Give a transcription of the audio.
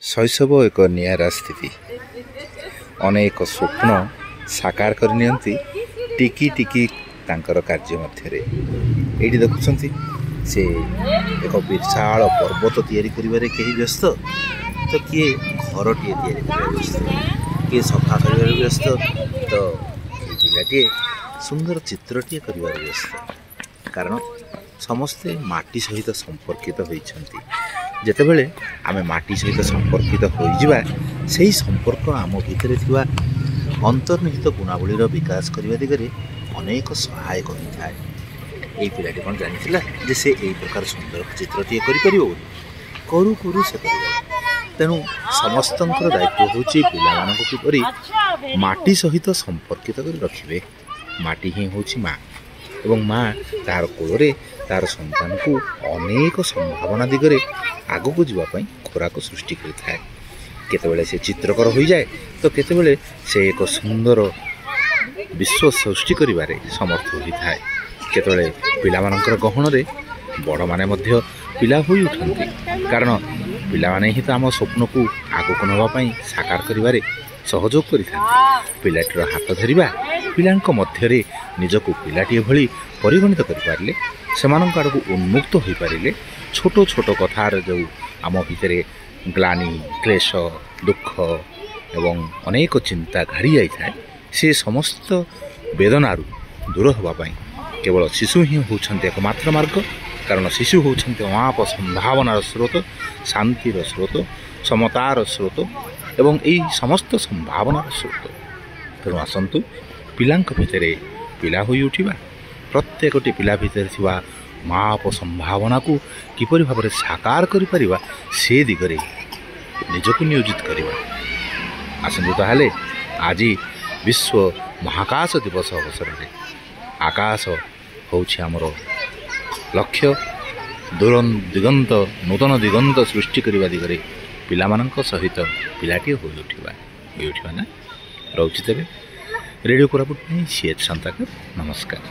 शैशव एक निरा स्थिति अनेक स्वप्न साकार करनियंती टिकी टिकी तांकर कार्य मध्यरे एठी देखुछंती से एक विशाल पर्वत तैयारी करिबारे केही व्यस्त तो किए घर टे तैयारी करिबारे व्यस्त किए सफा करिबारे व्यस्त तो पिलाटे सुंदर चित्रटे करिबारे व्यस्त कारण समस्ते माटी सहित संपर्कित होइछंती। जेतेबेले आमे माटी सहित संपर्कित होइजिबा सेही संपर्क आम भितरे थिबा अंतर्निहित गुणावलीर विकास करबा दिगरे अनेक सहायक होइथाय। एई पिलाटी कोन जानिथिला जे से एई प्रकार सुंदर चित्रटिए करि परिबो करू करू से करिबा। तेनु समस्तंकर दायित्व होची पिलामानक किपरि माटी सहित संपर्कित करि रखिबे। माटी ही होची माँ एवं माँ तार कोଳରେ तार संतान को अनेक संभावना दिगरे आगो को जीवापाई खोराक सृष्टि करिथाय। केतेबेले से चित्रकर हो जाए तो केतेबेले से एक सुंदर विश्व सृष्टि करिबारे समर्थ होइथाय। केतेबेले पिलामानंकर गहणरे बड़ माने मध्य पिला होई उठंती कारण पिला माने ही तो आम स्वप्न को आगो को नबा पाई साकार करिबारे सहयोग करिथांती। पिलाटीर हाथ धरिबा पिलांक मध्यरे निजको पिलाटीए भली परिगणित करिपारले सेमानंक आडकु उन्मुक्त होई पारिले छोट छोट कथार जो आम भितरे ग्लानी क्लेश दुख एवं अनेक चिंता घाड़ी जाई थाए से समस्त वेदनारु दूर होबा पाई केवल शिशु ही होउछन्ते एकमात्र मार्ग। कारण शिशु होउछन्ते अमाप संभावनार स्रोत, शांतिर स्रोत, समतार स्रोत एवं यही समस्त संभावनार स्रोत। तेणु आसतु पिलांक भितरे पिला होई उठिबा प्रत्येकटी पिला भितरे थिबा माप संभावना को किपरि भाबरे साकार करि परिबा से दिगरे निजको नियोजित करिबा। आसतु ताहाले आज विश्व महाकाश दिवस अवसर में आकाश होउछि हमर लक्ष्य दूर दिगंत नूतन दिगंत सृष्टि करिबा दिगरे पिलामानंक सहित पिलाटी होई उठिबा ना रहुछि। तेबे रेडियो कोरापुट में सीएच संताकर नमस्कार।